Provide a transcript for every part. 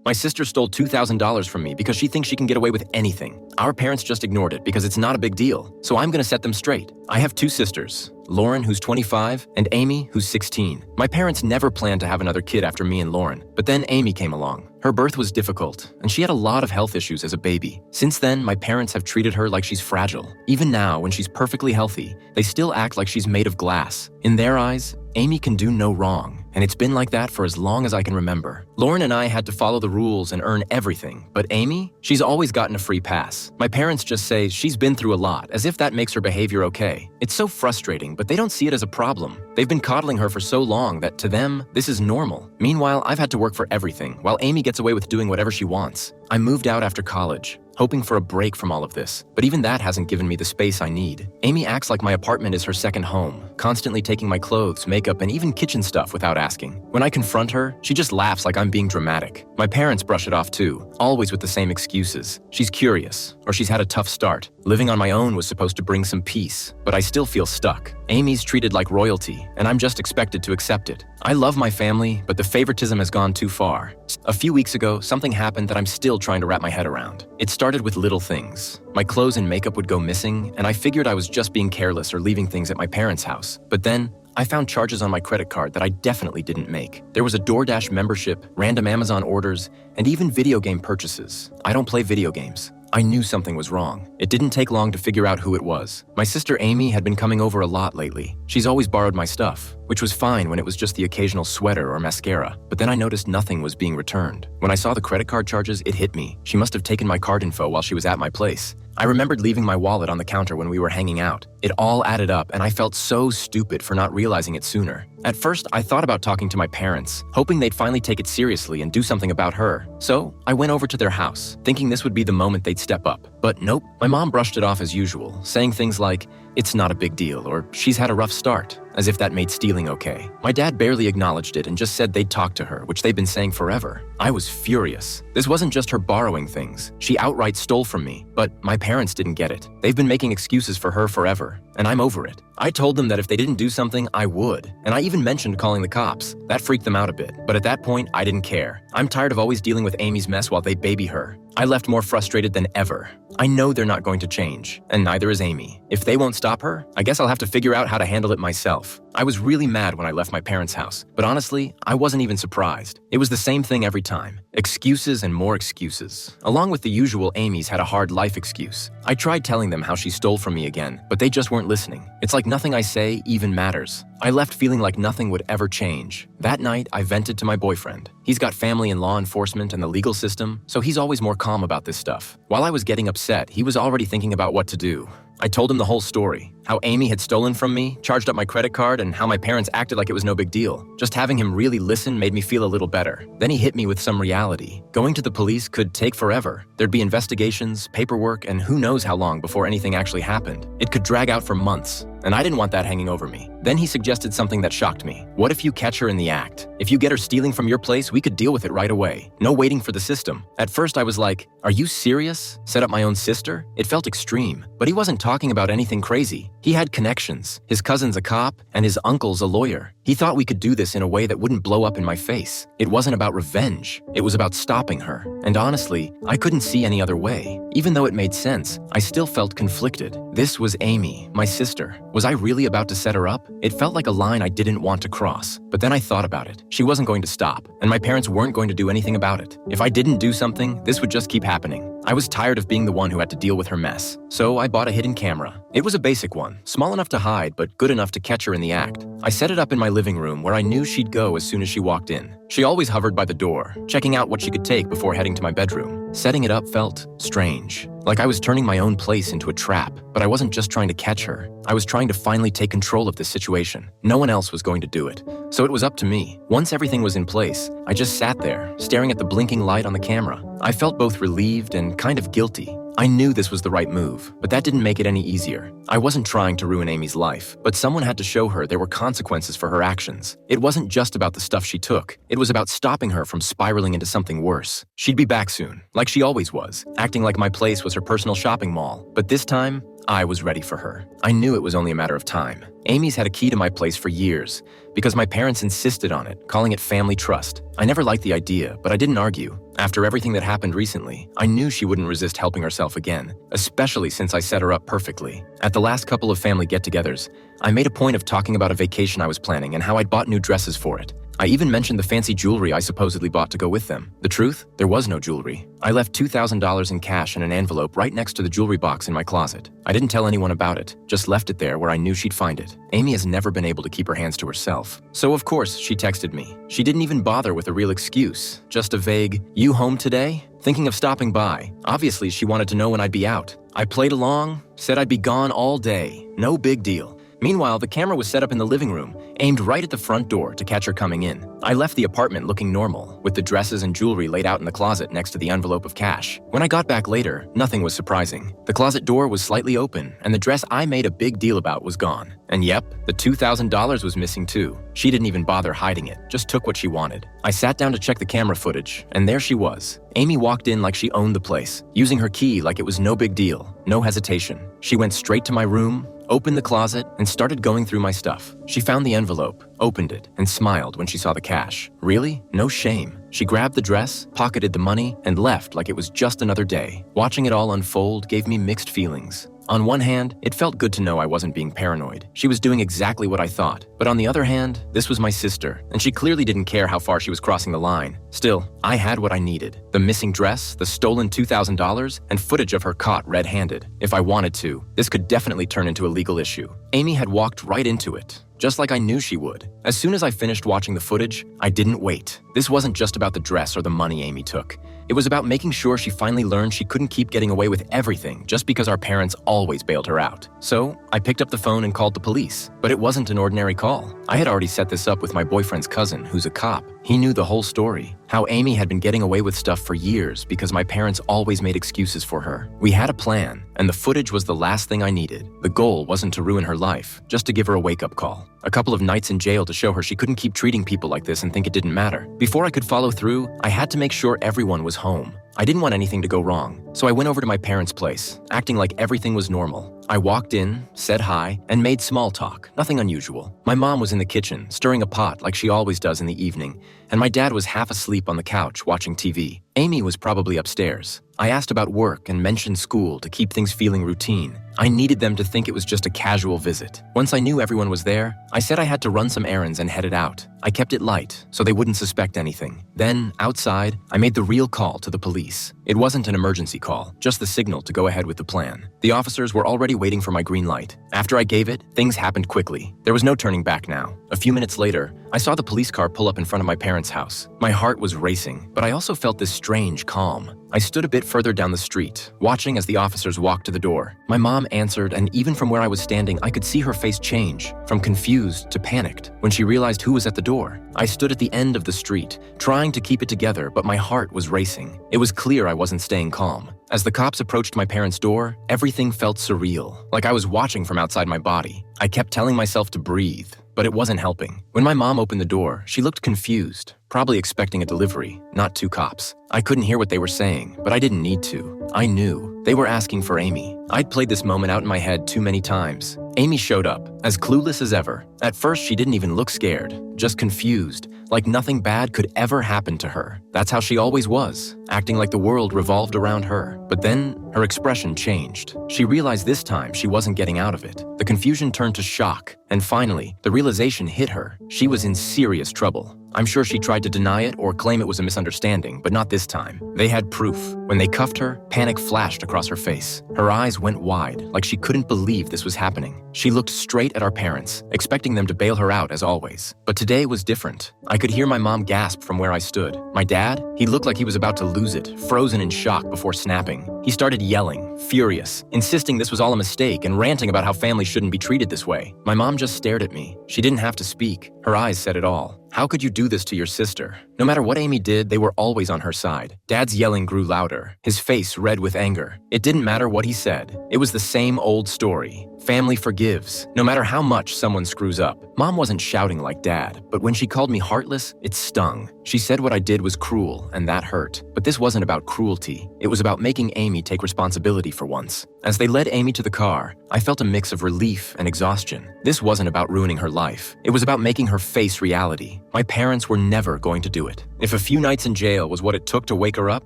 My sister stole $2,000 from me because she thinks she can get away with anything. Our parents just ignored it because it's not a big deal. So I'm gonna set them straight. I have two sisters, Lauren, who's 25, and Amy, who's 16. My parents never planned to have another kid after me and Lauren, but then Amy came along. Her birth was difficult, and she had a lot of health issues as a baby. Since then, my parents have treated her like she's fragile. Even now, when she's perfectly healthy, they still act like she's made of glass. In their eyes, Amy can do no wrong, and it's been like that for as long as I can remember. Lauren and I had to follow the rules and earn everything, but Amy, she's always gotten a free pass. My parents just say she's been through a lot, as if that makes her behavior okay. It's so frustrating, but they don't see it as a problem. They've been coddling her for so long that to them, this is normal. Meanwhile, I've had to work for everything, while Amy gets away with doing whatever she wants. I moved out after college, hoping for a break from all of this, but even that hasn't given me the space I need. Amy acts like my apartment is her second home, constantly taking my clothes, makeup, and even kitchen stuff without asking. When I confront her, she just laughs like I'm being dramatic. My parents brush it off too, always with the same excuses. She's curious, or she's had a tough start. Living on my own was supposed to bring some peace, but I still feel stuck. Amy's treated like royalty, and I'm just expected to accept it. I love my family, but the favoritism has gone too far. A few weeks ago, something happened that I'm still trying to wrap my head around. It started with little things. My clothes and makeup would go missing, and I figured I was just being careless or leaving things at my parents' house. But then, I found charges on my credit card that I definitely didn't make. There was a DoorDash membership, random Amazon orders, and even video game purchases. I don't play video games. I knew something was wrong. It didn't take long to figure out who it was. My sister Amy had been coming over a lot lately. She's always borrowed my stuff, which was fine when it was just the occasional sweater or mascara. But then I noticed nothing was being returned. When I saw the credit card charges, it hit me. She must have taken my card info while she was at my place. I remembered leaving my wallet on the counter when we were hanging out. It all added up, and I felt so stupid for not realizing it sooner. At first, I thought about talking to my parents, hoping they'd finally take it seriously and do something about her. So, I went over to their house, thinking this would be the moment they'd step up. But nope, my mom brushed it off as usual, saying things like, "It's not a big deal," or "She's had a rough start," as if that made stealing okay. My dad barely acknowledged it and just said they'd talk to her, which they've been saying forever. I was furious. This wasn't just her borrowing things. She outright stole from me, but my parents didn't get it. They've been making excuses for her forever, and I'm over it. I told them that if they didn't do something, I would, and I even mentioned calling the cops. That freaked them out a bit, but at that point, I didn't care. I'm tired of always dealing with Amy's mess while they baby her. I left more frustrated than ever. I know they're not going to change, and neither is Amy. If they won't stop her, I guess I'll have to figure out how to handle it myself. I was really mad when I left my parents' house, but honestly, I wasn't even surprised. It was the same thing every time. Excuses and more excuses. Along with the usual Amy's had a hard life excuse. I tried telling them how she stole from me again, but they just weren't listening. It's like nothing I say even matters. I left feeling like nothing would ever change. That night, I vented to my boyfriend. He's got family in law enforcement and the legal system, so he's always more calm about this stuff. While I was getting upset, he was already thinking about what to do. I told him the whole story, how Amy had stolen from me, charged up my credit card, and how my parents acted like it was no big deal. Just having him really listen made me feel a little better. Then he hit me with some reality. Going to the police could take forever. There'd be investigations, paperwork, and who knows how long before anything actually happened. It could drag out for months, and I didn't want that hanging over me. Then he suggested something that shocked me. What if you catch her in the act? If you get her stealing from your place, we could deal with it right away. No waiting for the system. At first I was like, are you serious? Set up my own sister? It felt extreme. But he wasn't talking about anything crazy. He had connections. His cousin's a cop, and his uncle's a lawyer. He thought we could do this in a way that wouldn't blow up in my face. It wasn't about revenge. It was about stopping her. And honestly, I couldn't see any other way. Even though it made sense, I still felt conflicted. This was Amy, my sister. Was I really about to set her up? It felt like a line I didn't want to cross. But then I thought about it. She wasn't going to stop, and my parents weren't going to do anything about it. If I didn't do something, this would just keep happening. I was tired of being the one who had to deal with her mess. So I bought a hidden camera. It was a basic one, small enough to hide, but good enough to catch her in the act. I set it up in my living room where I knew she'd go as soon as she walked in. She always hovered by the door, checking out what she could take before heading to my bedroom. Setting it up felt strange, like I was turning my own place into a trap, but I wasn't just trying to catch her. I was trying to finally take control of this situation. No one else was going to do it, so it was up to me. Once everything was in place, I just sat there, staring at the blinking light on the camera. I felt both relieved and kind of guilty. I knew this was the right move, but that didn't make it any easier. I wasn't trying to ruin Amy's life, but someone had to show her there were consequences for her actions. It wasn't just about the stuff she took. It was about stopping her from spiraling into something worse. She'd be back soon, like she always was, acting like my place was her personal shopping mall. But this time, I was ready for her. I knew it was only a matter of time. Amy's had a key to my place for years because my parents insisted on it, calling it family trust. I never liked the idea, but I didn't argue. After everything that happened recently, I knew she wouldn't resist helping herself again, especially since I set her up perfectly. At the last couple of family get-togethers, I made a point of talking about a vacation I was planning and how I'd bought new dresses for it. I even mentioned the fancy jewelry I supposedly bought to go with them. The truth? There was no jewelry. I left $2,000 in cash in an envelope right next to the jewelry box in my closet. I didn't tell anyone about it, just left it there where I knew she'd find it. Amy has never been able to keep her hands to herself. So of course, she texted me. She didn't even bother with a real excuse, just a vague, "You home today?" Thinking of stopping by. Obviously, she wanted to know when I'd be out. I played along, said I'd be gone all day. No big deal. Meanwhile, the camera was set up in the living room, aimed right at the front door to catch her coming in. I left the apartment looking normal, with the dresses and jewelry laid out in the closet next to the envelope of cash. When I got back later, nothing was surprising. The closet door was slightly open, and the dress I made a big deal about was gone. And yep, the $2,000 was missing too. She didn't even bother hiding it, just took what she wanted. I sat down to check the camera footage, and there she was. Amy walked in like she owned the place, using her key like it was no big deal, no hesitation. She went straight to my room, opened the closet, and started going through my stuff. She found the envelope, opened it, and smiled when she saw the cash. Really? No shame. She grabbed the dress, pocketed the money, and left like it was just another day. Watching it all unfold gave me mixed feelings. On one hand, it felt good to know I wasn't being paranoid. She was doing exactly what I thought. But on the other hand, this was my sister, and she clearly didn't care how far she was crossing the line. Still, I had what I needed. The missing dress, the stolen $2,000, and footage of her caught red-handed. If I wanted to, this could definitely turn into a legal issue. Amy had walked right into it, just like I knew she would. As soon as I finished watching the footage, I didn't wait. This wasn't just about the dress or the money Amy took. It was about making sure she finally learned she couldn't keep getting away with everything just because our parents always bailed her out. So, I picked up the phone and called the police. But it wasn't an ordinary call. I had already set this up with my boyfriend's cousin, who's a cop. He knew the whole story. How Amy had been getting away with stuff for years because my parents always made excuses for her. We had a plan, and the footage was the last thing I needed. The goal wasn't to ruin her life, just to give her a wake-up call. A couple of nights in jail to show her she couldn't keep treating people like this and think it didn't matter. Before I could follow through, I had to make sure everyone was home. I didn't want anything to go wrong, so I went over to my parents' place, acting like everything was normal. I walked in, said hi, and made small talk, nothing unusual. My mom was in the kitchen, stirring a pot like she always does in the evening, and my dad was half asleep on the couch watching TV. Amy was probably upstairs. I asked about work and mentioned school to keep things feeling routine. I needed them to think it was just a casual visit. Once I knew everyone was there, I said I had to run some errands and headed out. I kept it light, so they wouldn't suspect anything. Then, outside, I made the real call to the police. It wasn't an emergency call, just the signal to go ahead with the plan. The officers were already waiting for my green light. After I gave it, things happened quickly. There was no turning back now. A few minutes later, I saw the police car pull up in front of my parents' house. My heart was racing, but I also felt this strange calm. I stood a bit further down the street, watching as the officers walked to the door. My mom answered, and even from where I was standing, I could see her face change, from confused to panicked, when she realized who was at the door. I stood at the end of the street, trying to keep it together, but my heart was racing. It was clear I wasn't staying calm. As the cops approached my parents' door, everything felt surreal, like I was watching from outside my body. I kept telling myself to breathe, but it wasn't helping. When my mom opened the door, she looked confused, probably expecting a delivery, not two cops. I couldn't hear what they were saying, but I didn't need to. I knew. They were asking for Amy. I'd played this moment out in my head too many times. Amy showed up, as clueless as ever. At first, she didn't even look scared, just confused, like nothing bad could ever happen to her. That's how she always was, acting like the world revolved around her. But then, her expression changed. She realized this time she wasn't getting out of it. The confusion turned to shock, and finally, the realization hit her. She was in serious trouble. I'm sure she tried to deny it or claim it was a misunderstanding, but not this time. They had proof. When they cuffed her, panic flashed across her face. Her eyes went wide, like she couldn't believe this was happening. She looked straight at our parents, expecting them to bail her out as always. But today was different. I could hear my mom gasp from where I stood. My dad? He looked like he was about to lose it, frozen in shock before snapping. He started yelling, furious, insisting this was all a mistake and ranting about how families shouldn't be treated this way. My mom just stared at me. She didn't have to speak. Her eyes said it all. How could you do this to your sister? No matter what Amy did, they were always on her side. Dad's yelling grew louder, his face red with anger. It didn't matter what he said. It was the same old story. Family forgives, no matter how much someone screws up. Mom wasn't shouting like Dad, but when she called me heartless, it stung. She said what I did was cruel, and that hurt. But this wasn't about cruelty. It was about making Amy Amy take responsibility for once. As they led Amy to the car, I felt a mix of relief and exhaustion. This wasn't about ruining her life. It was about making her face reality. My parents were never going to do it. If a few nights in jail was what it took to wake her up,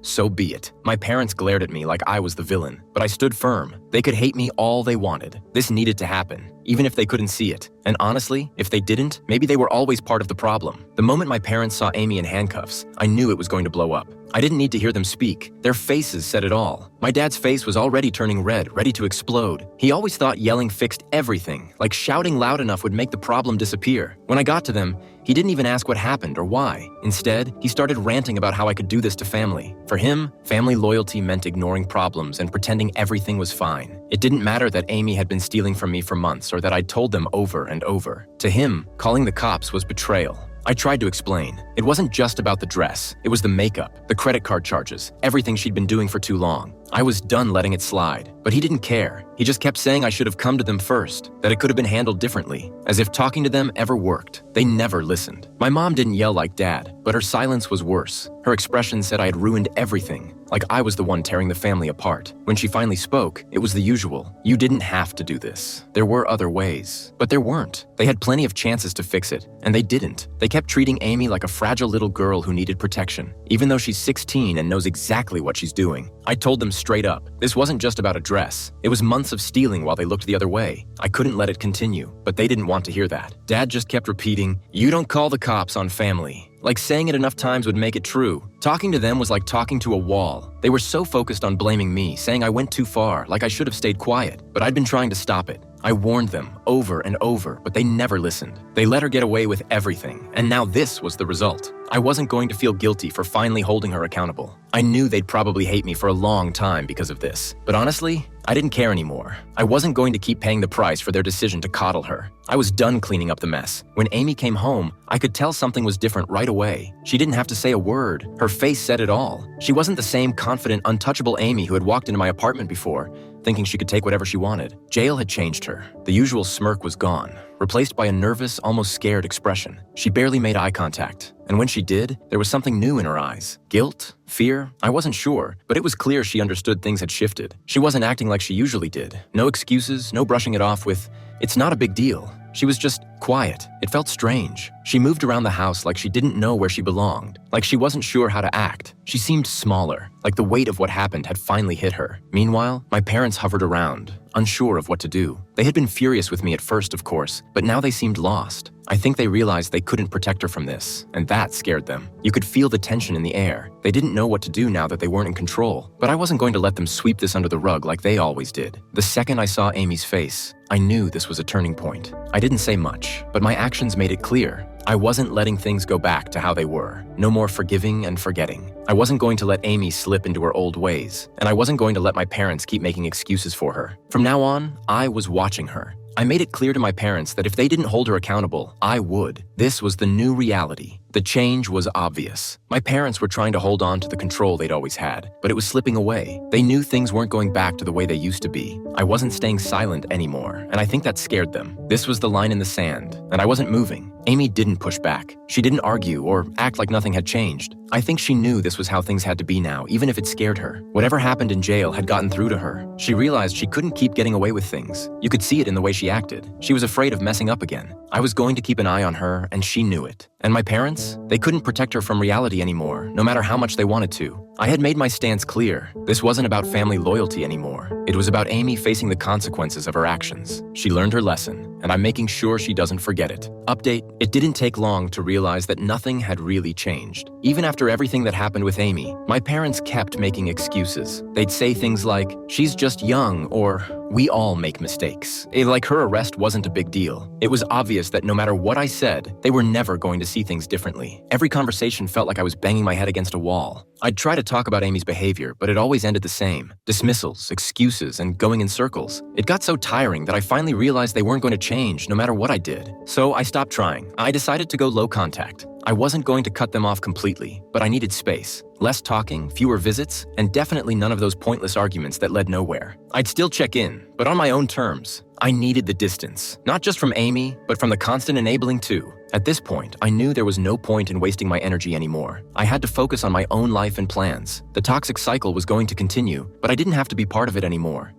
so be it. My parents glared at me like I was the villain, but I stood firm. They could hate me all they wanted. This needed to happen, even if they couldn't see it. And honestly, if they didn't, maybe they were always part of the problem. The moment my parents saw Amy in handcuffs, I knew it was going to blow up. I didn't need to hear them speak. Their faces said it all. My dad's face was already turning red, ready to explode. He always thought yelling fixed everything, like shouting loud enough would make the problem disappear. When I got to them, he didn't even ask what happened or why. Instead, he started ranting about how I could do this to family. For him, family loyalty meant ignoring problems and pretending everything was fine. It didn't matter that Amy had been stealing from me for months or that I'd told them over and over. To him, calling the cops was betrayal. I tried to explain. It wasn't just about the dress. It was the makeup, the credit card charges, everything she'd been doing for too long. I was done letting it slide, but he didn't care. He just kept saying I should have come to them first, that it could have been handled differently, as if talking to them ever worked. They never listened. My mom didn't yell like Dad, but her silence was worse. Her expression said I had ruined everything, like I was the one tearing the family apart. When she finally spoke, it was the usual. You didn't have to do this. There were other ways. But there weren't. They had plenty of chances to fix it, and they didn't. They kept treating Amy like a fragile little girl who needed protection, even though she's 16 and knows exactly what she's doing. I told them straight up, this wasn't just about a dress. It was months of stealing while they looked the other way. I couldn't let it continue, but they didn't want to hear that. Dad just kept repeating, "You don't call the cops on family." Like saying it enough times would make it true. Talking to them was like talking to a wall. They were so focused on blaming me, saying I went too far, like I should have stayed quiet. But I'd been trying to stop it. I warned them over and over, but they never listened. They let her get away with everything, and now this was the result. I wasn't going to feel guilty for finally holding her accountable. I knew they'd probably hate me for a long time because of this. But honestly, I didn't care anymore. I wasn't going to keep paying the price for their decision to coddle her. I was done cleaning up the mess. When Amy came home, I could tell something was different right away. She didn't have to say a word. Her face said it all. She wasn't the same confident, untouchable Amy who had walked into my apartment before, thinking she could take whatever she wanted. Jail had changed her. The usual smirk was gone, replaced by a nervous, almost scared expression. She barely made eye contact, and when she did, there was something new in her eyes. Guilt? Fear? I wasn't sure, but it was clear she understood things had shifted. She wasn't acting like she usually did. No excuses, no brushing it off with, "It's not a big deal." She was just quiet. It felt strange. She moved around the house like she didn't know where she belonged, like she wasn't sure how to act. She seemed smaller, like the weight of what happened had finally hit her. Meanwhile, my parents hovered around, unsure of what to do. They had been furious with me at first, of course, but now they seemed lost. I think they realized they couldn't protect her from this, and that scared them. You could feel the tension in the air. They didn't know what to do now that they weren't in control, but I wasn't going to let them sweep this under the rug like they always did. The second I saw Amy's face, I knew this was a turning point. I didn't say much, but my actions made it clear. I wasn't letting things go back to how they were. No more forgiving and forgetting. I wasn't going to let Amy slip into her old ways, and I wasn't going to let my parents keep making excuses for her. From now on, I was watching her. I made it clear to my parents that if they didn't hold her accountable, I would. This was the new reality. The change was obvious. My parents were trying to hold on to the control they'd always had, but it was slipping away. They knew things weren't going back to the way they used to be. I wasn't staying silent anymore, and I think that scared them. This was the line in the sand, and I wasn't moving. Amy didn't push back. She didn't argue or act like nothing had changed. I think she knew this was how things had to be now, even if it scared her. Whatever happened in jail had gotten through to her. She realized she couldn't keep getting away with things. You could see it in the way she acted. She was afraid of messing up again. I was going to keep an eye on her, and she knew it. And my parents? They couldn't protect her from reality anymore, no matter how much they wanted to. I had made my stance clear. This wasn't about family loyalty anymore. It was about Amy facing the consequences of her actions. She learned her lesson, and I'm making sure she doesn't forget it. Update: it didn't take long to realize that nothing had really changed. Even after everything that happened with Amy, my parents kept making excuses. They'd say things like, "She's just young," or "We all make mistakes." Like her arrest wasn't a big deal. It was obvious that no matter what I said, they were never going to see things differently. Every conversation felt like I was banging my head against a wall. I'd try to talk about Amy's behavior, but it always ended the same. Dismissals, excuses, and going in circles. It got so tiring that I finally realized they weren't going to change no matter what I did. So I stopped trying. I decided to go low contact. I wasn't going to cut them off completely, but I needed space. Less talking, fewer visits, and definitely none of those pointless arguments that led nowhere. I'd still check in, but on my own terms. I needed the distance, not just from Amy, but from the constant enabling too. At this point, I knew there was no point in wasting my energy anymore. I had to focus on my own life and plans. The toxic cycle was going to continue, but I didn't have to be part of it anymore.